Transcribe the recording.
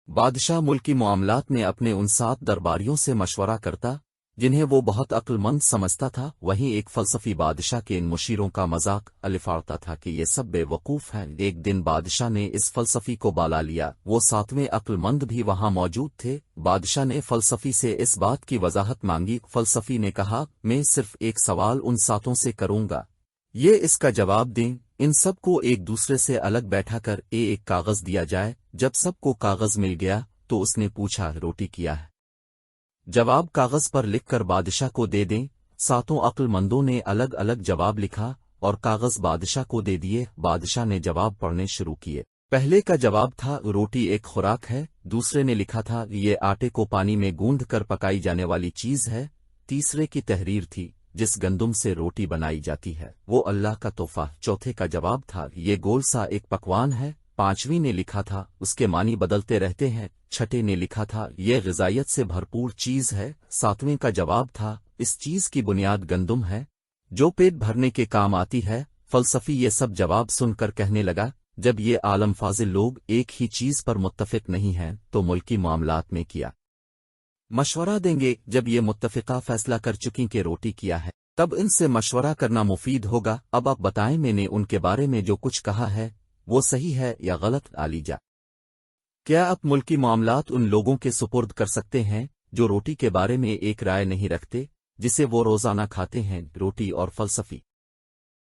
بادشاہ ملکی معاملات میں اپنے ان 7 درباریوں سے مشورہ کرتا جنہیں وہ بہت عقل مند سمجھتا تھا، وہیں ایک فلسفی بادشاہ کے ان مشیروں کا مذاق الفاڑتا تھا کہ یہ سب بے وقوف ہیں۔ ایک دن بادشاہ نے اس فلسفی کو بالا لیا، وہ 7ویں عقل مند بھی وہاں موجود تھے۔ بادشاہ نے فلسفی سے اس بات کی وضاحت مانگی۔ فلسفی نے کہا، میں صرف ایک سوال ان 7 سے کروں گا، یہ اس کا جواب دیں۔ ان سب کو ایک دوسرے سے الگ بیٹھا کر ایک کاغذ دیا جائے۔ جب سب کو کاغذ مل گیا تو اس نے پوچھا، روٹی کیا ہے؟ جواب کاغذ پر لکھ کر بادشاہ کو دے دیں۔ 7 عقل مندوں نے الگ الگ جواب لکھا اور کاغذ بادشاہ کو دے دیے۔ بادشاہ نے جواب پڑھنے شروع کیے۔ پہلے کا جواب تھا، روٹی ایک خوراک ہے۔ دوسرے نے لکھا تھا، یہ آٹے کو پانی میں گوندھ کر پکائی جانے والی چیز ہے۔ تیسرے کی تحریر تھی، جس گندم سے روٹی بنائی جاتی ہے وہ اللہ کا تحفہ۔ چوتھے کا جواب تھا، یہ گول سا ایک پکوان ہے۔ پانچویں نے لکھا تھا، اس کے معنی بدلتے رہتے ہیں۔ چھٹے نے لکھا تھا، یہ غذائیت سے بھرپور چیز ہے۔ 7ویں کا جواب تھا، اس چیز کی بنیاد گندم ہے جو پیٹ بھرنے کے کام آتی ہے۔ فلسفی یہ سب جواب سن کر کہنے لگا، جب یہ عالم فاضل لوگ ایک ہی چیز پر متفق نہیں ہیں تو ملکی معاملات میں کیا مشورہ دیں گے؟ جب یہ متفقہ فیصلہ کر چکی کہ روٹی کیا ہے، تب ان سے مشورہ کرنا مفید ہوگا۔ اب آپ بتائیں، میں نے ان کے بارے میں جو کچھ کہا ہے وہ صحیح ہے یا غلط؟ عالیجا، کیا آپ ملکی معاملات ان لوگوں کے سپرد کر سکتے ہیں جو روٹی کے بارے میں ایک رائے نہیں رکھتے جسے وہ روزانہ کھاتے ہیں؟ روٹی اور فلسفی